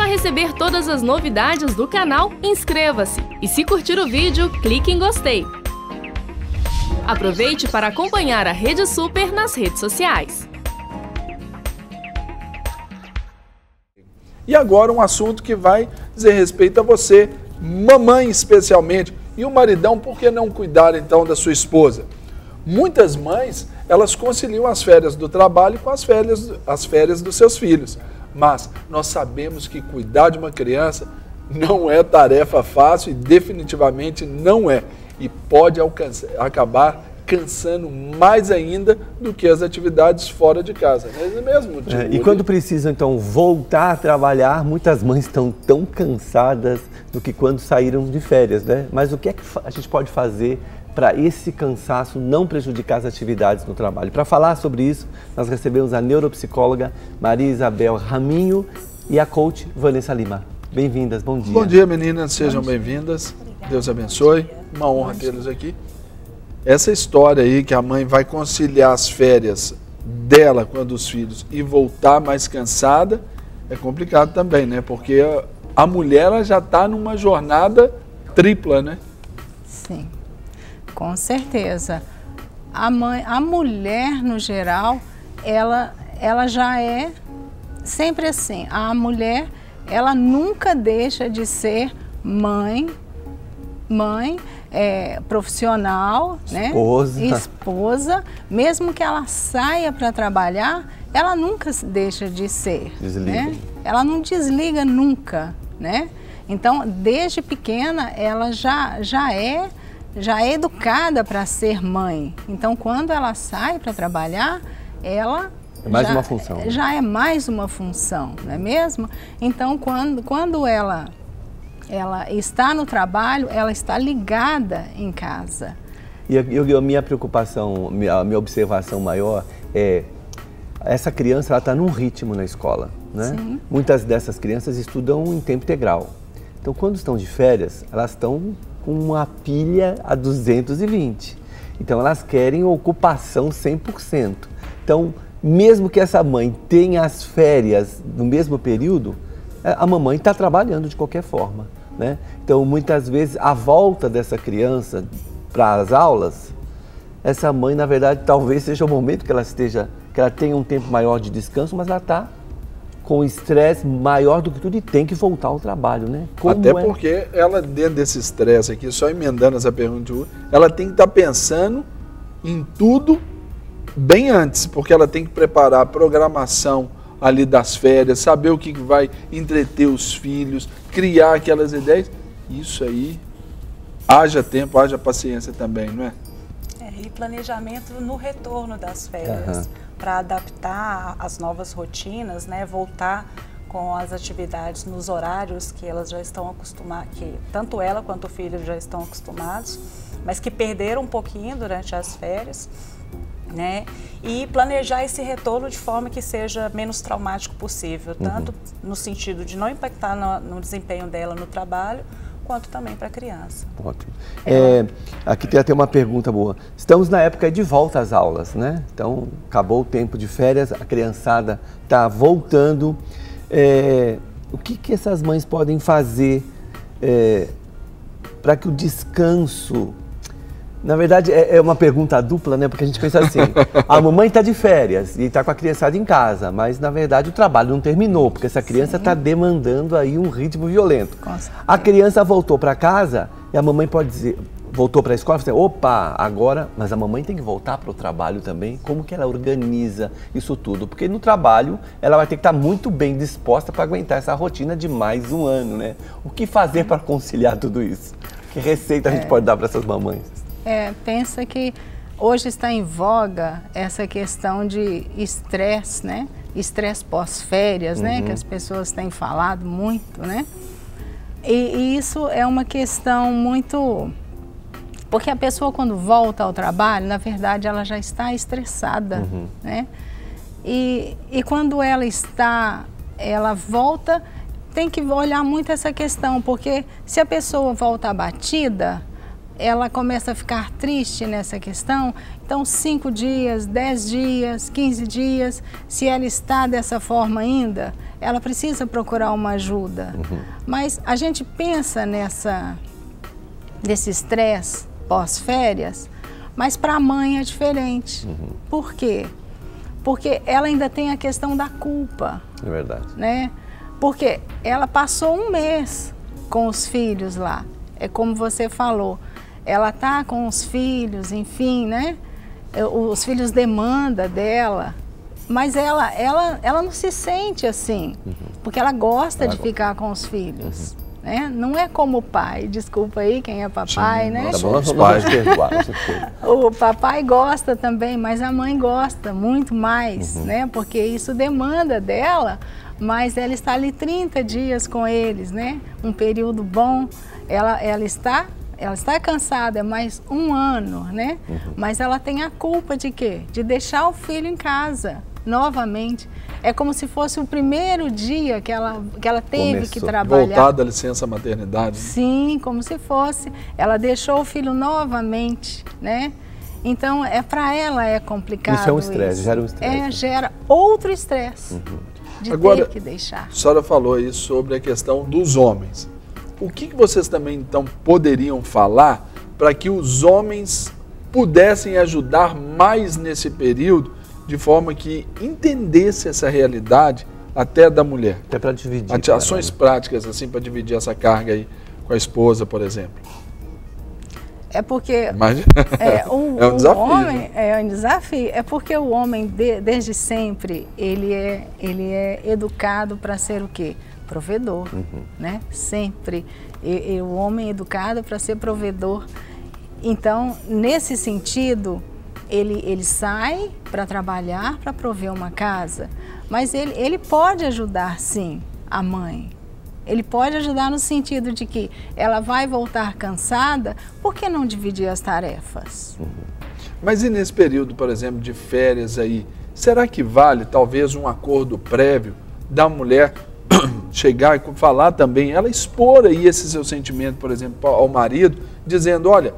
receber todas as novidades do canal, inscreva-se e se curtir o vídeo, clique em gostei. Aproveite para acompanhar a Rede Super nas redes sociais. E agora um assunto que vai dizer respeito a você, mamãe especialmente, e o maridão, por que não cuidar então da sua esposa? Muitas mães, elas conciliam as férias do trabalho com as férias dos seus filhos. Mas nós sabemos que cuidar de uma criança não é tarefa fácil e definitivamente não é. E pode acabar cansando mais ainda do que as atividades fora de casa. Não é mesmo? E quando precisam, então, voltar a trabalhar, muitas mães estão tão cansadas do que quando saíram de férias, né? Mas o que é que a gente pode fazer para esse cansaço não prejudicar as atividades no trabalho? Para falar sobre isso, nós recebemos a neuropsicóloga Maria Isabel Raminho e a coach Vanessa Lima. Bem-vindas, bom dia. Bom dia, meninas, sejam bem-vindas. Deus abençoe, uma honra tê-los aqui. Essa história aí que a mãe vai conciliar as férias dela com a dos filhos e voltar mais cansada é complicado também, né? Porque a mulher ela já está numa jornada tripla, né? Sim, com certeza. A mulher, no geral, ela já é sempre assim. A mulher, ela nunca deixa de ser mãe, profissional, esposa, mesmo que ela saia para trabalhar, ela nunca deixa de ser. Né? Ela não desliga nunca, né? Então, desde pequena, ela já é educada para ser mãe. Então, quando ela sai para trabalhar, ela uma função. Já é mais uma função, não é mesmo? Então, quando ela está no trabalho, ela está ligada em casa. E a minha preocupação, a minha observação maior é essa criança ela está num ritmo na escola, né? Sim. Muitas dessas crianças estudam em tempo integral. Então, quando estão de férias, elas estão com uma pilha a 220. Então, elas querem ocupação 100%. Então, mesmo que essa mãe tenha as férias no mesmo período, a mamãe está trabalhando de qualquer forma, né? Então, muitas vezes, a volta dessa criança para as aulas, essa mãe, na verdade, talvez seja o momento que ela tenha um tempo maior de descanso, mas ela está com estresse maior do que tudo e tem que voltar ao trabalho, né? Porque ela, dentro desse estresse aqui, só emendando essa pergunta, ela tem que estar pensando em tudo bem antes, porque ela tem que preparar a programação ali das férias, saber o que vai entreter os filhos, criar aquelas ideias. Isso aí, haja tempo, haja paciência também, não é? E planejamento no retorno das férias, para adaptar as novas rotinas, né? Voltar com as atividades nos horários que elas já estão acostumadas, que tanto ela quanto o filho já estão acostumados, mas que perderam um pouquinho durante as férias, né? E planejar esse retorno de forma que seja menos traumático possível, tanto no sentido de não impactar no desempenho dela no trabalho, quanto também para a criança. Ótimo. Aqui tem até uma pergunta boa. Estamos na época de volta às aulas, né? Então, acabou o tempo de férias, a criançada está voltando. O que essas mães podem fazer para que o descanso... Na verdade, é uma pergunta dupla, né? Porque a gente pensa assim, a mamãe está de férias e está com a criançada em casa, mas, na verdade, o trabalho não terminou, porque essa criança está demandando aí um ritmo violento. A criança voltou para casa e a mamãe pode dizer, voltou para a escola e fala assim, opa, agora, mas a mamãe tem que voltar para o trabalho também. Como que ela organiza isso tudo? Porque no trabalho, ela vai ter que estar muito bem disposta para aguentar essa rotina de mais um ano, né? O que fazer para conciliar tudo isso? Que receita a gente pode dar para essas mamães? Pensa que hoje está em voga essa questão de estresse, né? Estresse pós-férias, né? Que as pessoas têm falado muito, né? E isso é uma questão muito... Porque a pessoa, quando volta ao trabalho, na verdade, ela já está estressada, né? E quando ela volta, tem que olhar muito essa questão, porque se a pessoa volta abatida, ela começa a ficar triste nessa questão. Então 5 dias, 10 dias, 15 dias, se ela está dessa forma ainda, ela precisa procurar uma ajuda. Mas a gente pensa nesse estresse pós-férias, mas para a mãe é diferente. Por quê? Porque ela ainda tem a questão da culpa. É verdade. Né? Porque ela passou um mês com os filhos lá. É como você falou, ela tá com os filhos, enfim, né? Os filhos demandam dela, mas ela não se sente assim, porque ela gosta de ficar com os filhos. Né? Não é como o pai, desculpa aí quem é papai, sim, né? Tá bom, nós vamos perdoar. O papai gosta também, mas a mãe gosta muito mais, né? Porque isso demanda dela, mas ela está ali 30 dias com eles, né? Um período bom, ela está cansada, é mais 1 ano, né? Mas ela tem a culpa de quê? De deixar o filho em casa, novamente. É como se fosse o primeiro dia que ela teve que trabalhar. Voltar da licença maternidade. Sim, como se fosse. Ela deixou o filho novamente, né? Então, para ela é complicado. Isso é um estresse, gera um estresse. Gera outro estresse de Agora, ter que deixar. A senhora falou aí sobre a questão dos homens. O que vocês também, então, poderiam falar para que os homens pudessem ajudar mais nesse período, de forma que entendesse essa realidade até da mulher? Até para dividir. Ações práticas, assim, para dividir essa carga aí com a esposa, por exemplo. É porque é um desafio. Homem, né? É um desafio. É porque o homem, desde sempre, ele é educado para ser o quê? Provedor, né? Sempre. O homem é educado para ser provedor. Então, nesse sentido, ele sai para trabalhar, para prover uma casa, mas ele pode ajudar, sim, a mãe. Ele pode ajudar no sentido de que ela vai voltar cansada, por que não dividir as tarefas? Mas e nesse período, por exemplo, de férias aí, será que vale talvez um acordo prévio da mulher chegar e falar também, ela expor aí esse seu sentimento, por exemplo, ao marido, dizendo, olha,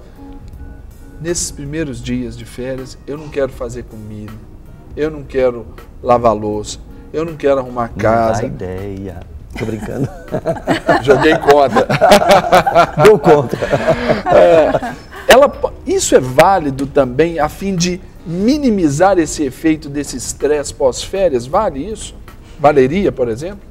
nesses primeiros dias de férias, eu não quero fazer comida, eu não quero lavar louça, eu não quero arrumar casa. Não dá ideia. Tô brincando. Joguei contra. Dou contra. Isso é válido também a fim de minimizar esse efeito desse estresse pós-férias? Vale isso? Valeria, por exemplo?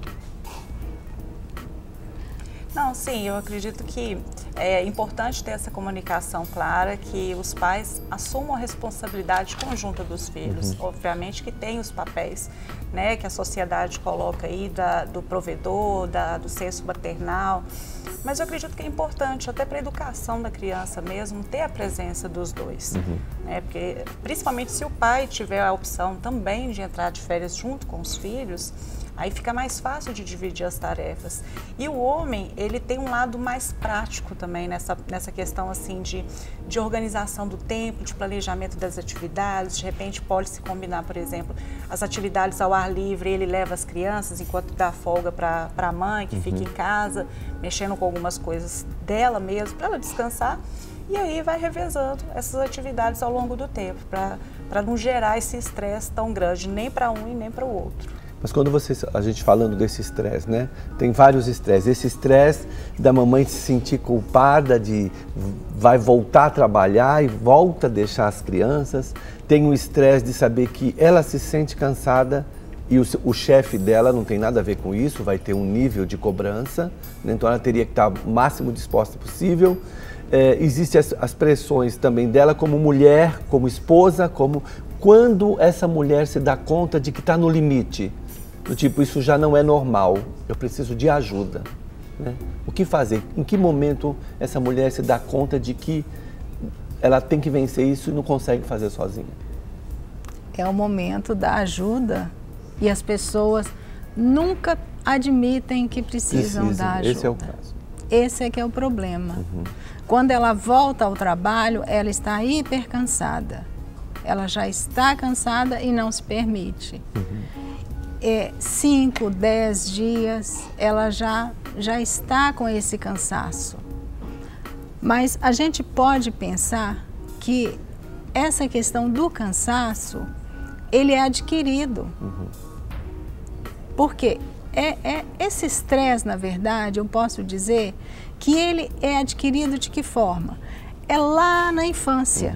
Não, sim, eu acredito que é importante ter essa comunicação clara, que os pais assumam a responsabilidade conjunta dos filhos. Obviamente que tem os papéis, né, que a sociedade coloca aí do provedor, do senso maternal, mas eu acredito que é importante, até para a educação da criança mesmo, ter a presença dos dois. Né, porque, principalmente se o pai tiver a opção também de entrar de férias junto com os filhos, aí fica mais fácil de dividir as tarefas. E o homem, ele tem um lado mais prático também nessa questão assim de organização do tempo, de planejamento das atividades. De repente pode se combinar, por exemplo, as atividades ao ar livre, ele leva as crianças enquanto dá folga para a mãe, que fica em casa, mexendo com algumas coisas dela mesmo, para ela descansar. E aí vai revezando essas atividades ao longo do tempo, para não gerar esse estresse tão grande, nem para um e nem para o outro. Mas quando a gente falando desse estresse, né? Tem vários estresses. Esse estresse da mamãe se sentir culpada de vai voltar a trabalhar e volta a deixar as crianças. Tem o estresse de saber que ela se sente cansada e o chefe dela não tem nada a ver com isso, vai ter um nível de cobrança, né? Então ela teria que estar o máximo disposta possível. Existem as pressões também dela como mulher, como esposa, como quando essa mulher se dá conta de que está no limite. Do tipo, isso já não é normal, eu preciso de ajuda. Né? O que fazer? Em que momento essa mulher se dá conta de que ela tem que vencer isso e não consegue fazer sozinha? É o momento da ajuda e as pessoas nunca admitem que precisam da ajuda. Esse é o caso. Esse é que é o problema. Quando ela volta ao trabalho, ela está hiper cansada. Ela já está cansada e não se permite. 5, 10 dias, ela já está com esse cansaço. Mas a gente pode pensar que essa questão do cansaço, ele é adquirido. Porque esse estresse, na verdade, eu posso dizer que ele é adquirido de que forma? É lá na infância.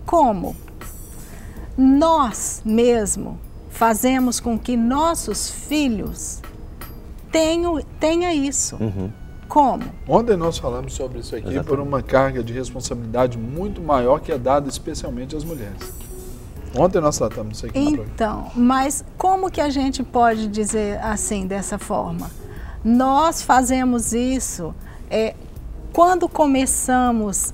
Como? Nós mesmo fazemos com que nossos filhos tenham isso. Como? Ontem nós falamos sobre isso aqui. Exatamente. Por uma carga de responsabilidade muito maior que é dada especialmente às mulheres. Ontem nós tratamos isso aqui. Então, mas como que a gente pode dizer assim, dessa forma? Nós fazemos isso quando começamos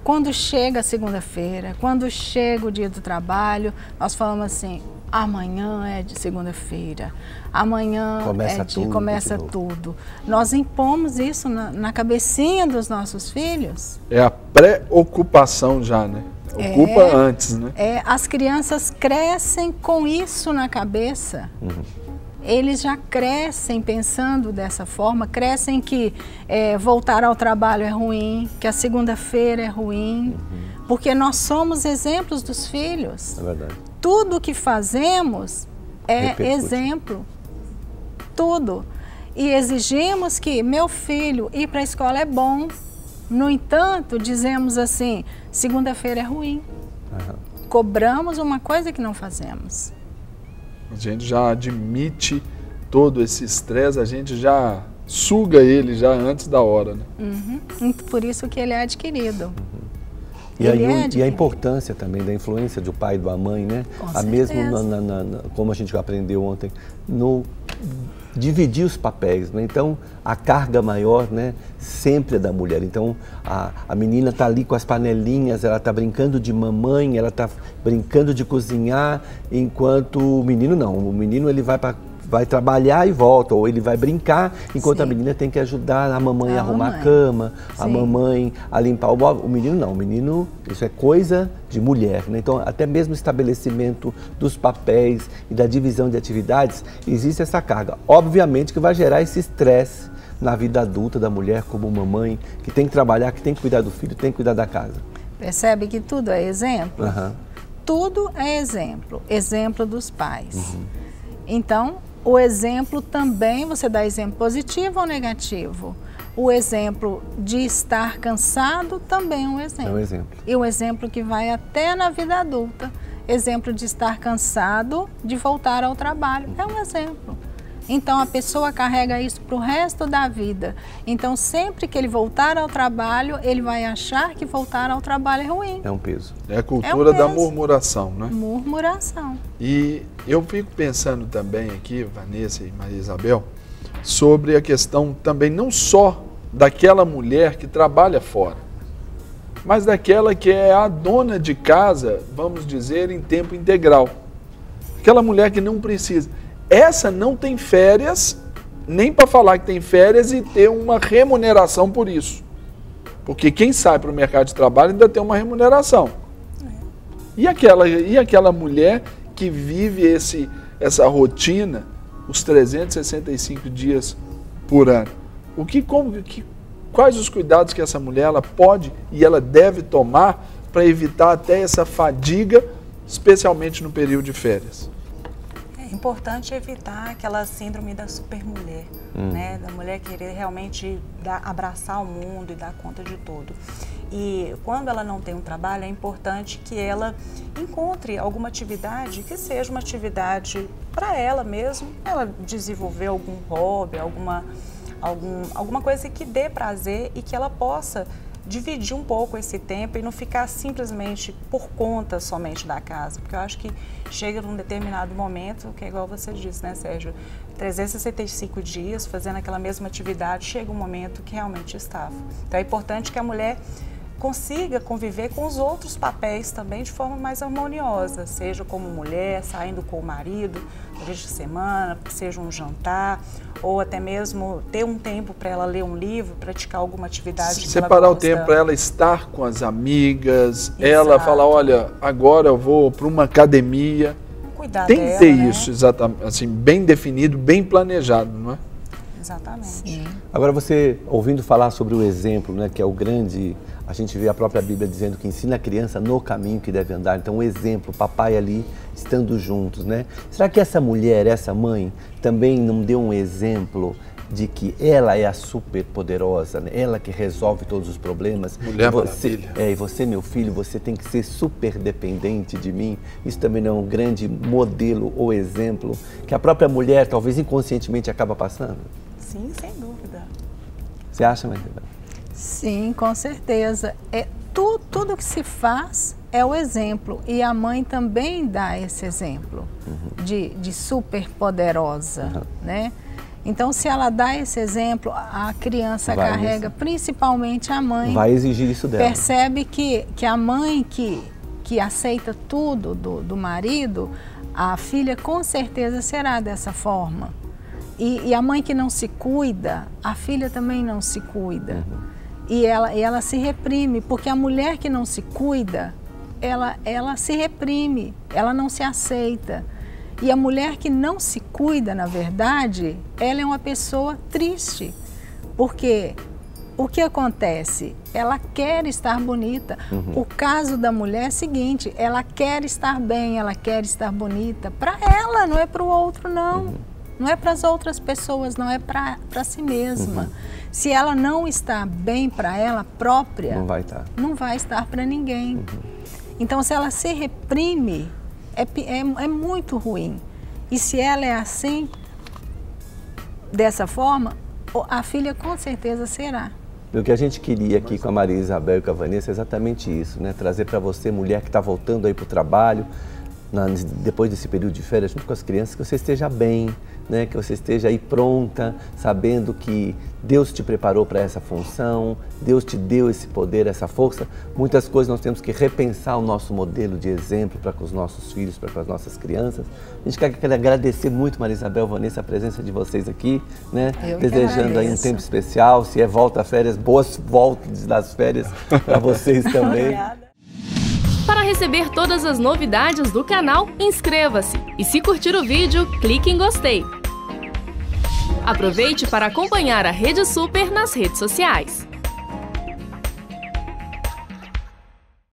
quando chega a segunda-feira, quando chega o dia do trabalho, nós falamos assim, amanhã é de segunda-feira, amanhã começa tudo. Nós impomos isso na cabecinha dos nossos filhos. É a preocupação já, né? Ocupa antes, né? As crianças crescem com isso na cabeça. Eles já crescem pensando dessa forma, crescem que voltar ao trabalho é ruim, que a segunda-feira é ruim, porque nós somos exemplos dos filhos. É verdade. Tudo que fazemos exemplo, tudo. E exigimos que meu filho ir para a escola é bom, no entanto, dizemos assim, segunda-feira é ruim. Cobramos uma coisa que não fazemos. A gente já admite todo esse estresse, a gente já suga ele já antes da hora, né? Por isso que ele é adquirido. E a importância também da influência do pai e da mãe, né? Mesmo como a gente aprendeu ontem, no dividir os papéis, né? Então a carga maior, né, sempre é da mulher. Então a menina está ali com as panelinhas, ela está brincando de mamãe, ela está brincando de cozinhar, enquanto o menino não. O menino ele vai trabalhar e volta, ou ele vai brincar, enquanto a menina tem que ajudar a mamãe a arrumar a cama, a mamãe a limpar o móvel. O menino não, o menino, isso é coisa de mulher, né? Então, até mesmo o estabelecimento dos papéis e da divisão de atividades, existe essa carga. Obviamente que vai gerar esse estresse na vida adulta da mulher como mamãe, que tem que trabalhar, que tem que cuidar do filho, tem que cuidar da casa. Percebe que tudo é exemplo? Tudo é exemplo, exemplo dos pais. Então, o exemplo também, você dá exemplo positivo ou negativo? O exemplo de estar cansado também é um exemplo. É um exemplo. E o exemplo que vai até na vida adulta. Exemplo de estar cansado, de voltar ao trabalho. É um exemplo. Então, a pessoa carrega isso para o resto da vida. Então, sempre que ele voltar ao trabalho, ele vai achar que voltar ao trabalho é ruim. É um peso. É a cultura da murmuração, né? Murmuração. E eu fico pensando também aqui, Vanessa e Maria Isabel, sobre a questão também não só daquela mulher que trabalha fora, mas daquela que é a dona de casa, vamos dizer, em tempo integral. Aquela mulher que não precisa. Essa não tem férias, nem para falar que tem férias e ter uma remuneração por isso. Porque quem sai para o mercado de trabalho ainda tem uma remuneração. E aquela mulher que vive essa rotina, os 365 dias por ano? Quais os cuidados que essa mulher ela pode e ela deve tomar para evitar até essa fadiga, especialmente no período de férias? É importante evitar aquela síndrome da supermulher, né? Da mulher querer realmente abraçar o mundo e dar conta de tudo. E quando ela não tem um trabalho, é importante que ela encontre alguma atividade que seja uma atividade para ela mesmo, ela desenvolver algum hobby, alguma coisa que dê prazer e que ela possa dividir um pouco esse tempo e não ficar simplesmente por conta somente da casa, porque eu acho que chega num determinado momento, que é igual você disse, né, Sérgio, 365 dias fazendo aquela mesma atividade, chega um momento que realmente estafa. Então é importante que a mulher consiga conviver com os outros papéis também de forma mais harmoniosa, seja como mulher, saindo com o marido durante a semana, seja um jantar, ou até mesmo ter um tempo para ela ler um livro, praticar alguma atividade. Separar o tempo para ela estar com as amigas, ela falar, olha, agora eu vou para uma academia. Cuidar Tem dela, que ter né? isso exatamente, assim, bem definido, bem planejado, não é? Exatamente. Sim. Agora você, ouvindo falar sobre o exemplo, né, que é o grande, a gente vê a própria Bíblia dizendo que ensina a criança no caminho que deve andar. Então o exemplo, papai ali, estando juntos, né? Será que essa mulher, essa mãe, também não deu um exemplo de que ela é a super poderosa, né? Ela que resolve todos os problemas? Mulher você, maravilha. e você, meu filho, você tem que ser super dependente de mim. Isso também não é um grande modelo ou exemplo que a própria mulher, talvez inconscientemente, acaba passando? Sim, sem dúvida. Você acha, Maria? Sim, com certeza. Tudo que se faz é o exemplo. E a mãe também dá esse exemplo de super poderosa, né? Então, se ela dá esse exemplo, a criança carrega, principalmente a mãe. Vai exigir isso dela. Percebe que a mãe que aceita tudo do marido, a filha com certeza será dessa forma. E a mãe que não se cuida, a filha também não se cuida. E ela se reprime, porque a mulher que não se cuida, ela se reprime, ela não se aceita. E a mulher que não se cuida, na verdade, ela é uma pessoa triste. Porque o que acontece? Ela quer estar bonita. O caso da mulher é o seguinte, ela quer estar bem, ela quer estar bonita. Para ela, não é para o outro, não. Não é para as outras pessoas, não é para si mesma. Se ela não está bem para ela própria, não vai estar para ninguém. Então, se ela se reprime, é muito ruim. E se ela é assim, dessa forma, a filha com certeza será. O que a gente queria aqui com a Maria Isabel e com a Vanessa é exatamente isso, né? Trazer para você, mulher que está voltando aí para o trabalho, depois desse período de férias, junto com as crianças, que você esteja bem, né? Que você esteja aí pronta, sabendo que Deus te preparou para essa função, Deus te deu esse poder, essa força. Muitas coisas nós temos que repensar o nosso modelo de exemplo para com os nossos filhos, para com as nossas crianças. A gente quer agradecer muito, Maria Isabel, Vanessa, a presença de vocês aqui, né? Desejando aí um tempo especial, se é volta a férias, boas voltas das férias para vocês também. Obrigada. Para receber todas as novidades do canal, inscreva-se e se curtir o vídeo, clique em gostei. Aproveite para acompanhar a Rede Super nas redes sociais.